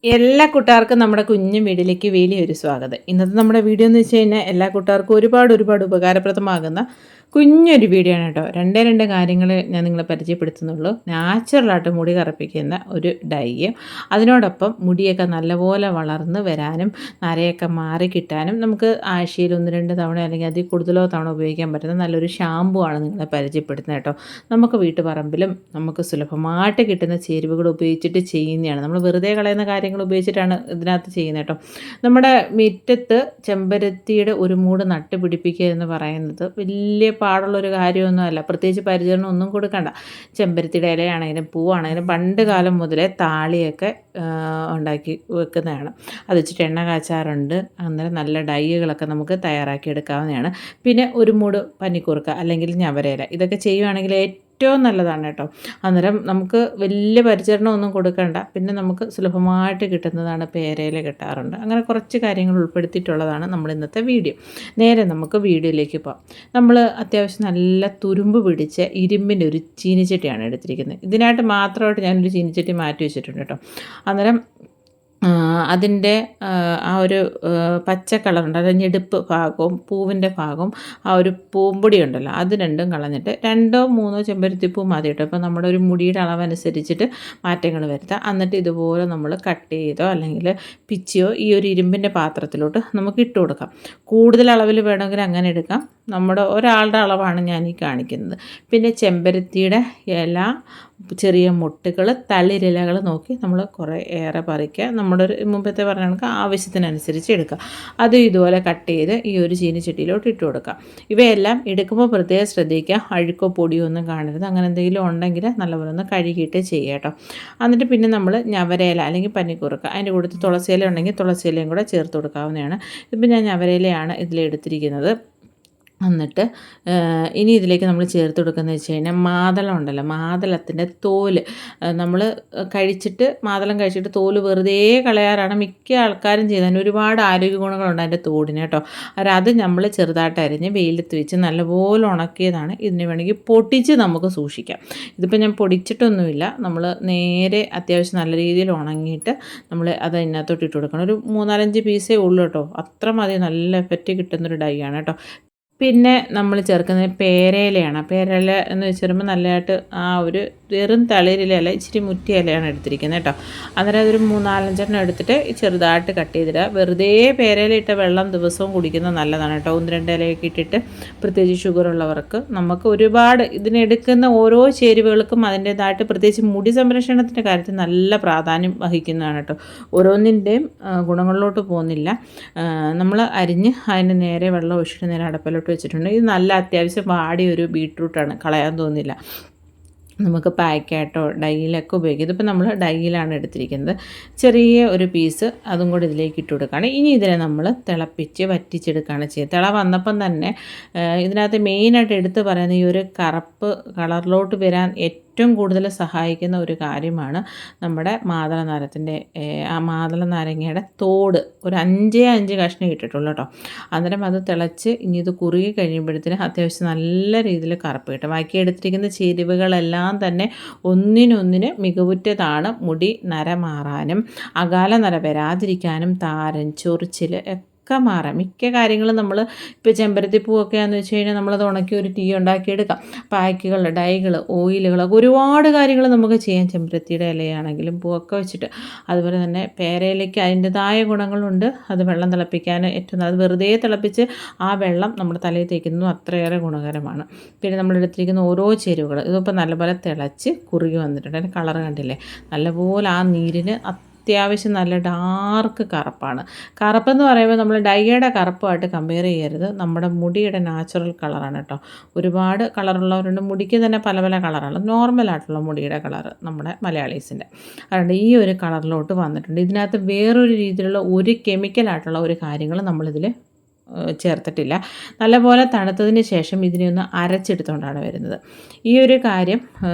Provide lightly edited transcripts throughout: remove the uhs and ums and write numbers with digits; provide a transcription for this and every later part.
എല്ലാ കൂട്ടുകാർക്കും നമ്മുടെ കുഞ്ഞു വീട്ടിലേക്ക് വലിയൊരു സ്വാഗതം. ഇന്നത്തെ നമ്മുടെ വീഡിയോ എന്ന് വെച്ച് കഴിഞ്ഞാൽ എല്ലാ കൂട്ടുകാർക്കും ഒരുപാട് ഉപകാരപ്രദമാകുന്ന കുഞ്ഞൊരു വീഡിയോ ആണ് കേട്ടോ. രണ്ട് കാര്യങ്ങൾ ഞാൻ നിങ്ങളെ പരിചയപ്പെടുത്തുന്നുള്ളൂ. നാച്ചുറലായിട്ട് മുടി കറുപ്പിക്കുന്ന ഒരു ഡൈയും അതിനോടൊപ്പം മുടിയൊക്കെ നല്ലപോലെ വളർന്ന് വരാനും നരയൊക്കെ മാറി കിട്ടാനും നമുക്ക് ആഴ്ചയിൽ 1-2 തവണ അല്ലെങ്കിൽ അതിൽ കൂടുതലോ തവണ ഉപയോഗിക്കാൻ പറ്റുന്ന നല്ലൊരു ഷാമ്പു ആണ് നിങ്ങളെ പരിചയപ്പെടുത്തുന്നത് കേട്ടോ. നമുക്ക് വീട്ടുപറമ്പിലും നമുക്ക് സുലഭമായിട്ട് കിട്ടുന്ന ചേരുവകൾ ഉപയോഗിച്ചിട്ട് ചെയ്യുന്നതാണ്. നമ്മൾ വെറുതെ കളയുന്ന കാര്യങ്ങൾ ഉപയോഗിച്ചിട്ടാണ് ഇതിനകത്ത് ചെയ്യുന്നത് കേട്ടോ. നമ്മുടെ മുറ്റത്ത് ചെമ്പരത്തിയുടെ ഒരു മൂട് നട്ട് പിടിപ്പിക്കുക എന്ന് പറയുന്നത് വലിയ പാടുള്ളൊരു കാര്യമൊന്നുമല്ല. പ്രത്യേകിച്ച് പരിചരണം ഒന്നും കൊടുക്കണ്ട. ചെമ്പരത്തിയുടെ ഇലയാണെങ്കിലും പൂവാണെങ്കിലും പണ്ട് കാലം മുതലേ താളിയൊക്കെ ഉണ്ടാക്കി വെക്കുന്നതാണ്. അത് വെച്ചിട്ട് എണ്ണ കാച്ചാറുണ്ട്. അന്നേരം നല്ല ഡൈകളൊക്കെ നമുക്ക് തയ്യാറാക്കി എടുക്കാവുന്നതാണ്. പിന്നെ ഒരു മൂട് പനിക്കൂർക്ക അല്ലെങ്കിൽ ഞവരയില ഇതൊക്കെ ചെയ്യുവാണെങ്കിൽ ഏറ്റവും നല്ലതാണ് കേട്ടോ. അന്നേരം നമുക്ക് വലിയ പരിചരണമൊന്നും കൊടുക്കണ്ട. പിന്നെ നമുക്ക് സുലഭമായിട്ട് കിട്ടുന്നതാണ്. പേരയില കിട്ടാറുണ്ട്. അങ്ങനെ കുറച്ച് കാര്യങ്ങൾ ഉൾപ്പെടുത്തിയിട്ടുള്ളതാണ് നമ്മൾ ഇന്നത്തെ വീഡിയോ. നേരെ നമുക്ക് വീഡിയോയിലേക്ക് പോകാം. നമ്മൾ അത്യാവശ്യം നല്ല തുരുമ്പ് പിടിച്ച ഇരുമ്പിൻ്റെ ഒരു ചീനിച്ചട്ടിയാണ് എടുത്തിരിക്കുന്നത്. ഇതിനായിട്ട് മാത്രമായിട്ട് ഞാനൊരു ചീനിച്ചട്ടി മാറ്റി വെച്ചിട്ടുണ്ട് കേട്ടോ. അന്നേരം അതിൻ്റെ ആ ഒരു പച്ച കളറുണ്ട്, അത് ഞെടുപ്പ് ഭാഗവും പൂവിൻ്റെ ഭാഗവും ആ ഒരു പൂമ്പൊടി ഉണ്ടല്ലോ അത് രണ്ടും കളഞ്ഞിട്ട് 2-3 ചെമ്പരത്തിപ്പൂ മതി കേട്ടോ. അപ്പോൾ നമ്മുടെ ഒരു മുടിയുടെ അളവനുസരിച്ചിട്ട് മാറ്റങ്ങൾ വരുത്താം. എന്നിട്ട് ഇതുപോലെ നമ്മൾ കട്ട് ചെയ്തോ അല്ലെങ്കിൽ പിച്ചിയോ ഈ ഒരു ഇരുമ്പിൻ്റെ പാത്രത്തിലോട്ട് നമുക്ക് ഇട്ട് കൊടുക്കാം. കൂടുതൽ അളവിൽ വേണമെങ്കിൽ അങ്ങനെ എടുക്കാം. നമ്മുടെ ഒരാളുടെ അളവാണ് ഞാൻ ഈ കാണിക്കുന്നത്. പിന്നെ ചെമ്പരത്തിയുടെ ഇല, ചെറിയ മുട്ടുകൾ, തളിരിലകൾ നോക്കി നമ്മൾ കുറേ ഏറെ പറിക്കുക. നമ്മുടെ ഒരു മുമ്പത്തെ പറഞ്ഞ കണക്ക് ആവശ്യത്തിനനുസരിച്ച് എടുക്കുക. അത് ഇതുപോലെ കട്ട് ചെയ്ത് ഈ ഒരു ചീനിച്ചട്ടിയിലോട്ട് ഇട്ട് കൊടുക്കുക. ഇവയെല്ലാം എടുക്കുമ്പോൾ പ്രത്യേകം ശ്രദ്ധിക്കുക, അഴുക്കോ പൊടിയോ ഒന്നും കാണരുത്. അങ്ങനെ എന്തെങ്കിലും ഉണ്ടെങ്കിൽ നല്ലപോലെ ഒന്ന് കഴുകിയിട്ട് ചെയ്യുക കേട്ടോ. എന്നിട്ട് പിന്നെ നമ്മൾ ഞവരയില അല്ലെങ്കിൽ പനിക്കൂർക്ക, അതിൻ്റെ കൂടെ തുളസിയില ഉണ്ടെങ്കിൽ തുളസിയിലയും കൂടെ ചേർത്ത് കൊടുക്കാവുന്നതാണ്. ഇപ്പം ഞാൻ ഞവരയിലയാണ് ഇതിലെടുത്തിരിക്കുന്നത്. എന്നിട്ട് ഇനി ഇതിലേക്ക് നമ്മൾ ചേർത്ത് കൊടുക്കുന്നത് വെച്ച് കഴിഞ്ഞാൽ മാതളം ഉണ്ടല്ലോ, മാതളത്തിൻ്റെ തോല് നമ്മൾ മാതളം കഴിച്ചിട്ട് തോല് വെറുതെ കളയാറാണ് മിക്ക ആൾക്കാരും ചെയ്യുന്നത്. ഒരുപാട് ആരോഗ്യ ഗുണങ്ങളുണ്ട് അതിൻ്റെ തോടിന് കേട്ടോ. അത് നമ്മൾ ചെറുതായിട്ട് അരിഞ്ഞ് വെയിലത്ത് വെച്ച് നല്ലപോലെ ഉണക്കിയതാണ്. ഇതിന് വേണമെങ്കിൽ പൊടിച്ച് നമുക്ക് സൂക്ഷിക്കാം. ഇതിപ്പോൾ ഞാൻ പൊടിച്ചിട്ടൊന്നുമില്ല. നമ്മൾ നേരെ അത്യാവശ്യം നല്ല രീതിയിൽ ഉണങ്ങിയിട്ട് നമ്മൾ അത് അതിനകത്തോട്ട് ഇട്ട് കൊടുക്കണം. ഒരു 3-4 പീസേ ഉള്ളൂ കേട്ടോ. അത്ര മതി, നല്ല എഫക്റ്റ് കിട്ടുന്നൊരു ഡൈ ആണ് കേട്ടോ. പിന്നെ നമ്മൾ ചേർക്കുന്നത് പേരയിലയാണ്. പേരയില എന്ന് വെച്ച് വരുമ്പോൾ നല്ലതായിട്ട് ആ ഒരു വെറും തളിരിലല്ല, ഇച്ചിരി മുറ്റിയ ഇലയാണ് എടുത്തിരിക്കുന്നത് കേട്ടോ. അന്നേരം അതൊരു 3-4 എടുത്തിട്ട് ചെറുതായിട്ട് കട്ട് ചെയ്തിടുക. വെറുതെ പേരയില ഇട്ട വെള്ളം ദിവസവും കുടിക്കുന്നത് നല്ലതാണ് കേട്ടോ. 1-2 ഇലയൊക്കെ ഇട്ടിട്ട്, പ്രത്യേകിച്ച് ഷുഗർ ഉള്ളവർക്ക്. നമുക്ക് ഒരുപാട് ഇതിനെടുക്കുന്ന ഓരോ ചേരുവകൾക്കും അതിൻ്റേതായിട്ട് പ്രത്യേകിച്ച് മുടി സംരക്ഷണത്തിൻ്റെ കാര്യത്തിൽ നല്ല പ്രാധാന്യം വഹിക്കുന്നതാണ് കേട്ടോ. ഓരോന്നിൻ്റെയും ഗുണങ്ങളിലോട്ട് പോകുന്നില്ല. നമ്മൾ അരിഞ്ഞ് അതിന് നേരെ വെള്ളം ഒഴിച്ചിട്ട് നേരെ അടുപ്പിലോട്ട് വെച്ചിട്ടുണ്ട്. ഇത് നല്ല അത്യാവശ്യം വാടിയൊരു ബീട്രൂട്ടാണ്, കളയാൻ തോന്നില്ല. നമുക്ക് പാക്കായിട്ടോ ഡൈയിലൊക്കെ ഉപയോഗിക്കും. ഇതിപ്പോൾ നമ്മൾ ഡൈയിലാണ് എടുത്തിരിക്കുന്നത്. ചെറിയ ഒരു പീസ് അതും കൂടി ഇതിലേക്ക് ഇട്ട് കൊടുക്കുകയാണ്. ഇനി ഇതിനെ നമ്മൾ തിളപ്പിച്ച് വറ്റിച്ചെടുക്കുകയാണ് ചെയ്യുന്നത്. തിള വന്നപ്പം തന്നെ ഇതിനകത്ത് മെയിനായിട്ട് എടുത്ത് പറയുന്ന ഈ ഒരു കറുപ്പ് കളറിലോട്ട് വരാൻ ഏറ്റവും കൂടുതൽ സഹായിക്കുന്ന ഒരു കാര്യമാണ് നമ്മുടെ മാതള നാരങ്ങയുടെ തോട്. ഒരു 5 കഷ്ണം ഇട്ടിട്ടുള്ളൂ കേട്ടോ. അന്നേരം അത് തിളച്ച് ഇനി ഇത് കുറുകി കഴിയുമ്പോഴത്തേന് അത്യാവശ്യം നല്ല രീതിയിൽ കറുപ്പ് കിട്ടും. ബാക്കി എടുത്തിരിക്കുന്ന ചേരുവകളെല്ലാം തന്നെ ഒന്നിനൊന്നിന് മികവുറ്റതാണ്. മുടി നര മാറാനും അകാല നര വരാതിരിക്കാനും താരൻ, ചൊറിച്ചിൽ മാറാം. മിക്ക കാര്യങ്ങളും നമ്മൾ ഇപ്പോൾ ചെമ്പരത്തിപ്പൂവൊക്കെ ആണെന്ന് വെച്ച് കഴിഞ്ഞാൽ നമ്മളത് ഉണക്കി ഒരു ടീ ഉണ്ടാക്കിയെടുക്കാം. പാക്കുകൾ, ഡൈകൾ, ഓയിലുകളൊക്കെ ഒരുപാട് കാര്യങ്ങൾ നമുക്ക് ചെയ്യാം. ചെമ്പരത്തിയുടെ ഇലയാണെങ്കിലും പൂവൊക്കെ വെച്ചിട്ട്. അതുപോലെ തന്നെ പേരയിലയ്ക്ക് അതിൻ്റെതായ ഗുണങ്ങളുണ്ട്. അത് വെള്ളം തിളപ്പിക്കാൻ ഏറ്റവും അത് വെറുതെ തിളപ്പിച്ച് ആ വെള്ളം നമ്മുടെ തലയിൽ തേക്കുന്നതും അത്രയേറെ ഗുണകരമാണ്. പിന്നെ നമ്മൾ എടുത്തിരിക്കുന്ന ഓരോ ചേരുവകൾ ഇതിപ്പോൾ നല്ലപോലെ തിളച്ച് കുറുകി വന്നിട്ടുണ്ട്. അതിൻ്റെ കളർ കണ്ടില്ലേ, നല്ലപോലെ ആ നീരിന് അത്യാവശ്യം നല്ല ഡാർക്ക് കറുപ്പാണ്. കറുപ്പെന്ന് പറയുമ്പോൾ നമ്മൾ ഡൈയുടെ കറുപ്പുമായിട്ട് കമ്പയർ ചെയ്യരുത്. നമ്മുടെ മുടിയുടെ നാച്ചുറൽ കളറാണ് കേട്ടോ. ഒരുപാട് കളറുള്ളവരുണ്ട്. മുടിക്ക് തന്നെ പല പല കളറാണ്. നോർമലായിട്ടുള്ള മുടിയുടെ കളറ് നമ്മുടെ മലയാളീസിൻ്റെ. അതുകൊണ്ട് ഈ ഒരു കളറിലോട്ട് വന്നിട്ടുണ്ട്. ഇതിനകത്ത് വേറൊരു രീതിയിലുള്ള ഒരു കെമിക്കലായിട്ടുള്ള ഒരു കാര്യങ്ങൾ നമ്മളിതിൽ ചേർത്തിട്ടില്ല. നല്ലപോലെ തണുത്തതിന് ശേഷം ഇതിനെ ഒന്ന് അരച്ചെടുത്തുകൊണ്ടാണ് വരുന്നത്. ഈ ഒരു കാര്യം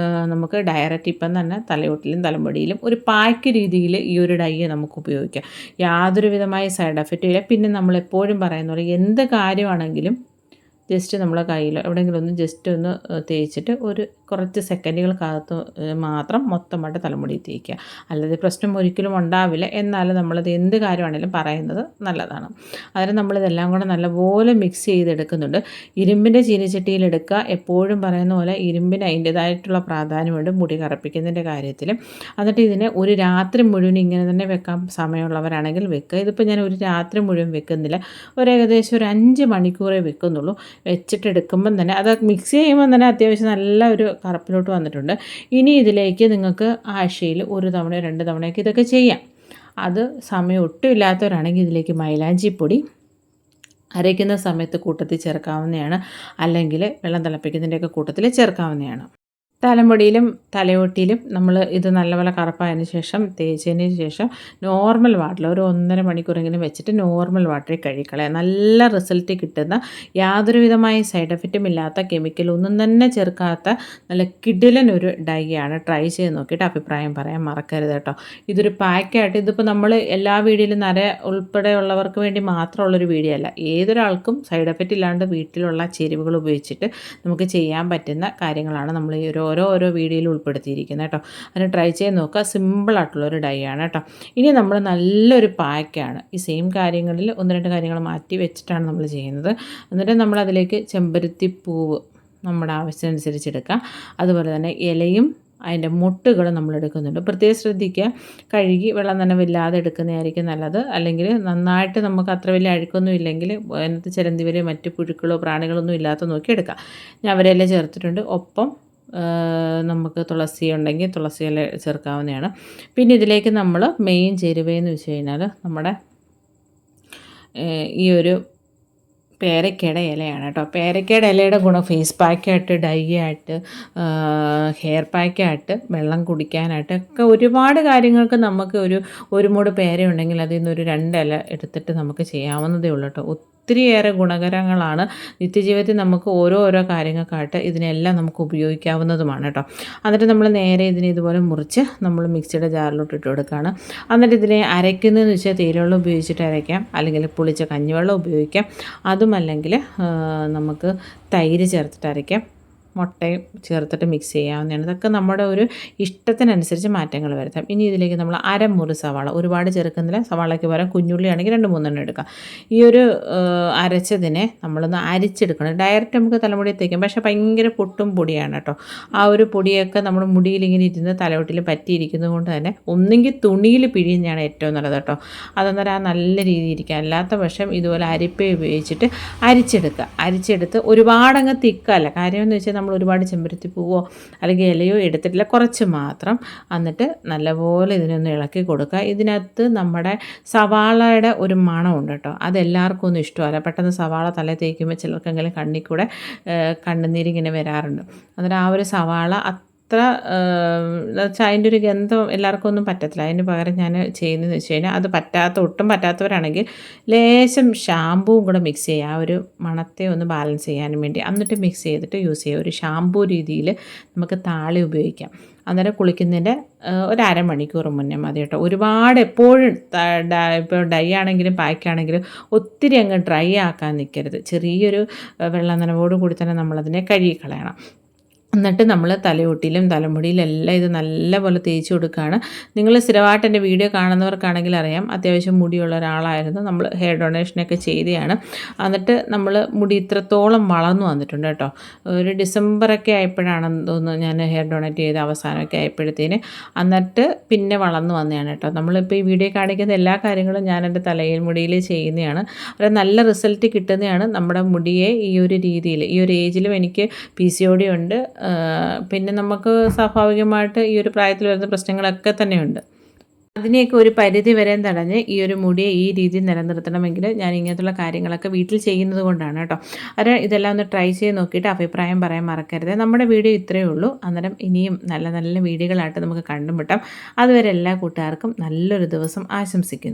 നമുക്ക് ഡയറക്റ്റ് ഇപ്പം തന്നെ തലയോട്ടിലും തലമുടിയിലും ഒരു പായ്ക്ക് രീതിയിൽ ഈ ഒരു ഡൈ നമുക്ക് ഉപയോഗിക്കാം. യാതൊരു വിധമായ സൈഡ് എഫക്റ്റും ഇല്ല. പിന്നെ നമ്മളെപ്പോഴും പറയുന്ന പോലെ എന്ത് കാര്യമാണെങ്കിലും ജസ്റ്റ് നമ്മളെ കയ്യിലോ എവിടെയെങ്കിലും ഒന്ന് ജസ്റ്റ് ഒന്ന് തേച്ചിട്ട് ഒരു കുറച്ച് സെക്കൻഡുകൾക്കകത്ത് മാത്രം മൊത്തമായിട്ട് തലമുടി തേക്കുക. അല്ലാതെ പ്രശ്നം ഒരിക്കലും ഉണ്ടാവില്ല. എന്നാലും നമ്മളത് എന്ത് കാര്യമാണെങ്കിലും പറയുന്നത് നല്ലതാണ്. അതിന് നമ്മളിതെല്ലാം കൂടെ നല്ലപോലെ മിക്സ് ചെയ്തെടുക്കുന്നുണ്ട്. ഇരുമ്പിൻ്റെ ചീനച്ചട്ടിയിലെടുക്കുക. എപ്പോഴും പറയുന്ന പോലെ ഇരുമ്പിന് അതിൻ്റേതായിട്ടുള്ള പ്രാധാന്യമുണ്ട് മുടി കറുപ്പിക്കുന്നതിൻ്റെ കാര്യത്തിൽ. എന്നിട്ട് ഇതിനെ ഒരു രാത്രി മുഴുവൻ ഇങ്ങനെ തന്നെ വെക്കാൻ സമയമുള്ളവരാണെങ്കിൽ വെക്കുക. ഇതിപ്പോൾ ഞാൻ ഒരു രാത്രി മുഴുവൻ വെക്കുന്നില്ല, ഏകദേശം ഒരു 5 മണിക്കൂറേ വെക്കുന്നുള്ളൂ. വെച്ചിട്ടെടുക്കുമ്പം തന്നെ അത് മിക്സ് ചെയ്യുമ്പം തന്നെ അത്യാവശ്യം നല്ല ഒരു കറുപ്പിലോട്ട് വന്നിട്ടുണ്ട്. ഇനി ഇതിലേക്ക് നിങ്ങൾക്ക് ആഴ്ചയിൽ 1 തവണയോ 2 തവണയൊക്കെ ഇതൊക്കെ ചെയ്യാം. അത് സമയം ഒട്ടും ഇല്ലാത്തവരാണെങ്കിൽ ഇതിലേക്ക് മൈലാഞ്ചിപ്പൊടി അരയ്ക്കുന്ന സമയത്ത് കൂട്ടത്തിൽ ചേർക്കാവുന്നതാണ്, അല്ലെങ്കിൽ വെള്ളം തിളപ്പിക്കുന്നതിൻ്റെയൊക്കെ കൂട്ടത്തിൽ ചേർക്കാവുന്നതാണ്. തലമുടിയിലും തലയോട്ടിയിലും നമ്മൾ ഇത് നല്ലപോലെ കറുപ്പായതിന് ശേഷം തേച്ചതിന് ശേഷം നോർമൽ വാട്ടറിൽ ഒരു 1.5 മണിക്കൂറെങ്കിലും വെച്ചിട്ട് നോർമൽ വാട്ടറിൽ കഴുകിക്കളയാം. നല്ല റിസൾട്ട് കിട്ടുന്ന, യാതൊരു വിധമായ സൈഡ് എഫക്റ്റും ഇല്ലാത്ത, കെമിക്കൽ ഒന്നും തന്നെ ചേർക്കാത്ത നല്ല കിടിലൻ ഒരു ഡൈ ആണ്. ട്രൈ ചെയ്ത് നോക്കിയിട്ട് അഭിപ്രായം പറയാൻ മറക്കരുത് കേട്ടോ. ഇതൊരു പാക്കായിട്ട്, ഇതിപ്പോൾ നമ്മൾ എല്ലാ വീഡിയോയിലും നര ഉൾപ്പെടെയുള്ളവർക്ക് വേണ്ടി മാത്രമുള്ളൊരു വീഡിയോ അല്ല. ഏതൊരാൾക്കും സൈഡ് എഫക്റ്റ് ഇല്ലാണ്ട് വീട്ടിലുള്ള ചേരുവകൾ ഉപയോഗിച്ചിട്ട് നമുക്ക് ചെയ്യാൻ പറ്റുന്ന കാര്യങ്ങളാണ് നമ്മൾ ഈ ഓരോ വീഡിയോയിൽ ഉൾപ്പെടുത്തിയിരിക്കുന്നത് കേട്ടോ. അതിന് ട്രൈ ചെയ്ത് നോക്കുക. സിമ്പിളായിട്ടുള്ളൊരു ഡൈ ആണ് കേട്ടോ. ഇനി നമ്മൾ നല്ലൊരു പാക്കാണ്. ഈ സെയിം കാര്യങ്ങളിൽ 1-2 കാര്യങ്ങൾ മാറ്റി വെച്ചിട്ടാണ് നമ്മൾ ചെയ്യുന്നത്. എന്നിട്ട് നമ്മളതിലേക്ക് ചെമ്പരത്തിപ്പൂവ് നമ്മുടെ ആവശ്യമനുസരിച്ച് എടുക്കുക. അതുപോലെ തന്നെ ഇലയും അതിൻ്റെ മുട്ടുകൾ നമ്മൾ എടുക്കുന്നുണ്ട്. പ്രത്യേകം ശ്രദ്ധിക്കുക, കഴുകി വെള്ളം നനവില്ലാതെ എടുക്കുന്നതായിരിക്കും നല്ലത്. അല്ലെങ്കിൽ നന്നായിട്ട് നമുക്ക് അത്ര വലിയ അഴുക്കൊന്നും ഇല്ലെങ്കിൽ അതിനകത്ത് ചിലന്തിവരെയോ മറ്റ് പുഴുക്കളോ പ്രാണികളൊന്നും ഇല്ലാത്ത നോക്കി എടുക്കാം. ഞാൻ അവരെല്ലാം ചേർത്തിട്ടുണ്ട്. ഒപ്പം നമുക്ക് തുളസി ഉണ്ടെങ്കിൽ തുളസി ഇല ചേർക്കാവുന്നതാണ്. പിന്നെ ഇതിലേക്ക് നമ്മൾ മെയിൻ ചേരുവയെന്ന് വെച്ച് കഴിഞ്ഞാൽ നമ്മുടെ ഈ ഒരു പേരക്കയുടെ ഇലയാണ് കേട്ടോ. പേരക്കയുടെ ഇലയുടെ ഗുണം ഫേസ് പാക്കായിട്ട്, ഡൈ ആയിട്ട്, ഹെയർ പാക്കായിട്ട്, വെള്ളം കുടിക്കാനായിട്ട് ഒക്കെ ഒരുപാട് കാര്യങ്ങൾക്ക് നമുക്ക് ഒരു മൂട് പേരയുണ്ടെങ്കിൽ അതിൽ നിന്ന് ഒരു 2 ഇല എടുത്തിട്ട് നമുക്ക് ചെയ്യാവുന്നതേ ഉള്ളൂ കേട്ടോ. ഒത്തിരിയേറെ ഗുണകരങ്ങളാണ്. നിത്യജീവിതത്തിൽ നമുക്ക് ഓരോ കാര്യങ്ങൾക്കായിട്ട് ഇതിനെല്ലാം നമുക്ക് ഉപയോഗിക്കാവുന്നതുമാണ് കേട്ടോ. എന്നിട്ട് നമ്മൾ നേരെ ഇതിനെ ഇതുപോലെ മുറിച്ച് നമ്മൾ മിക്സിയുടെ ജാറിലോട്ട് ഇട്ട് കൊടുക്കുകയാണ്. എന്നിട്ട് ഇതിനെ അരയ്ക്കുന്നതെന്ന് വെച്ചാൽ തേയിലവെള്ളം ഉപയോഗിച്ചിട്ട് അരയ്ക്കാം, അല്ലെങ്കിൽ പുളിച്ച കഞ്ഞിവെള്ളം ഉപയോഗിക്കാം. അതുമല്ലെങ്കിൽ നമുക്ക് തൈര് ചേർത്തിട്ട് അരയ്ക്കാം, മുട്ടയും ചേർത്തിട്ട് മിക്സ് ചെയ്യാവുന്നതാണ്. ഇതൊക്കെ നമ്മുടെ ഒരു ഇഷ്ടത്തിനനുസരിച്ച് മാറ്റങ്ങൾ വരുത്താം. ഇനി ഇതിലേക്ക് നമ്മൾ അരമുറി സവാള, ഒരുപാട് ചേർക്കുന്നില്ല, സവാളയ്ക്ക് പകരം കുഞ്ഞുള്ളി ആണെങ്കിൽ 2-3 എടുക്കാം. ഈ ഒരു അരച്ചതിനെ നമ്മളൊന്ന് അരിച്ചെടുക്കണം. ഡയറക്റ്റ് നമുക്ക് തലമുടിയിൽ തേക്കാം, പക്ഷേ ഭയങ്കര പൊട്ടും പൊടിയാണ് കേട്ടോ. ആ ഒരു പൊടിയൊക്കെ നമ്മുടെ മുടിയിൽ ഇങ്ങനെ ഇരുന്ന് തലയോട്ടിൽ പറ്റിയിരിക്കുന്നത് കൊണ്ട് തന്നെ ഒന്നെങ്കിൽ തുണിയിൽ പിഴിഞ്ഞാണ് ഏറ്റവും നല്ലത് കേട്ടോ. അതെന്നേരം നല്ല രീതിയിൽ ഇരിക്കുക. അല്ലാത്ത പക്ഷം ഇതുപോലെ അരിപ്പ ഉപയോഗിച്ചിട്ട് അരിച്ചെടുത്ത് ഒരുപാടങ്ങ് തിക്കല്ല. കാര്യമെന്ന് വെച്ചാൽ നമ്മൾ ഒരുപാട് ചെമ്പരത്തിപ്പൂവോ അല്ലെങ്കിൽ ഇലയോ എടുത്തിട്ടില്ല, കുറച്ച് മാത്രം. എന്നിട്ട് നല്ലപോലെ ഇതിനൊന്ന് ഇളക്കി കൊടുക്കുക. ഇതിനകത്ത് നമ്മുടെ സവാളയുടെ ഒരു മണമുണ്ട് കേട്ടോ. അതെല്ലാവർക്കും ഒന്നും ഇഷ്ടമല്ല. പെട്ടെന്ന് സവാള തല തേക്കുമ്പോൾ ചിലർക്കെങ്കിലും കണ്ണിൽ കൂടെ കണ്ണുനീരിങ്ങനെ വരാറുണ്ട്. അന്നേരം ആ ഒരു സവാള അത്ര അതിൻ്റെ ഒരു ഗന്ധം എല്ലാവർക്കും ഒന്നും പറ്റത്തില്ല. അതിന് പകരം ഞാൻ ചെയ്യുന്നതെന്ന് വെച്ച് കഴിഞ്ഞാൽ അത് ഒട്ടും പറ്റാത്തവരാണെങ്കിൽ ലേശം ഷാമ്പൂവും കൂടെ മിക്സ് ചെയ്യുക, ആ ഒരു മണത്തെ ഒന്ന് ബാലൻസ് ചെയ്യാനും വേണ്ടി. എന്നിട്ട് മിക്സ് ചെയ്തിട്ട് യൂസ് ചെയ്യുക. ഒരു ഷാമ്പൂ രീതിയിൽ നമുക്ക് താളി ഉപയോഗിക്കാം. അന്നേരം കുളിക്കുന്നതിൻ്റെ ഒരു അരമണിക്കൂർ മുന്നേ മതി കേട്ടോ. ഒരുപാട് എപ്പോഴും ഇപ്പോൾ ഡൈ ആണെങ്കിലും പാക്കാണെങ്കിലും ഒത്തിരി അങ്ങ് ഡ്രൈ ആക്കാൻ നിൽക്കരുത്. ചെറിയൊരു വെള്ളം നനവോട് കൂടി തന്നെ നമ്മളതിനെ കഴുകിക്കളയണം. എന്നിട്ട് നമ്മൾ തലയോട്ടിയിലും തലമുടിയിലെല്ലാം ഇത് നല്ലപോലെ തേച്ച് കൊടുക്കുകയാണ്. നിങ്ങൾ സ്ഥിരമായിട്ട് എൻ്റെ വീഡിയോ കാണുന്നവർക്കാണെങ്കിൽ അറിയാം, അത്യാവശ്യം മുടിയുള്ള ഒരാളായിരുന്നു. നമ്മൾ ഹെയർ ഡൊണേഷനൊക്കെ ചെയ്തതാണ്. എന്നിട്ട് നമ്മൾ മുടി ഇത്രത്തോളം വളർന്നു വന്നിട്ടുണ്ട് കേട്ടോ. ഒരു ഡിസംബറൊക്കെ ആയപ്പോഴാണെന്ന് തോന്നുന്നു ഞാൻ ഹെയർ ഡൊണേറ്റ് ചെയ്ത് അവസാനമൊക്കെ ആയപ്പോഴത്തേന്. എന്നിട്ട് പിന്നെ വളർന്നു വന്നതാണ് കേട്ടോ. നമ്മളിപ്പോൾ ഈ വീഡിയോ കാണിക്കുന്ന എല്ലാ കാര്യങ്ങളും ഞാൻ എൻ്റെ തലയിൽ മുടിയിൽ ചെയ്യുന്നതാണ്. ഒരു നല്ല റിസൾട്ട് കിട്ടുന്നതാണ്. നമ്മുടെ മുടിയെ ഈ ഒരു രീതിയിൽ, ഈ ഒരു ഏജിലും എനിക്ക് PCOD ഉണ്ട്. പിന്നെ നമുക്ക് സ്വാഭാവികമായിട്ട് ഈ ഒരു പ്രായത്തിൽ വരുന്ന പ്രശ്നങ്ങളൊക്കെ തന്നെയുണ്ട്. അതിനെയൊക്കെ ഒരു പരിധി വരെ തടഞ്ഞ് ഈ ഒരു മുടിയെ ഈ രീതിയിൽ നിലനിർത്തണമെങ്കിൽ ഞാൻ ഇങ്ങനത്തുള്ള കാര്യങ്ങളൊക്കെ വീട്ടിൽ ചെയ്യുന്നത് കൊണ്ടാണ് കേട്ടോ. അത് ഇതെല്ലാം ഒന്ന് ട്രൈ ചെയ്ത് നോക്കിയിട്ട് അഭിപ്രായം പറയാൻ മറക്കരുത്. നമ്മുടെ വീഡിയോ ഇത്രയേ ഉള്ളൂ. അന്നേരം ഇനിയും നല്ല നല്ല വീഡിയോകളായിട്ട് നമുക്ക് കണ്ടുമുട്ടാം. അതുവരെ എല്ലാ കൂട്ടുകാർക്കും നല്ലൊരു ദിവസം ആശംസിക്കുന്നു.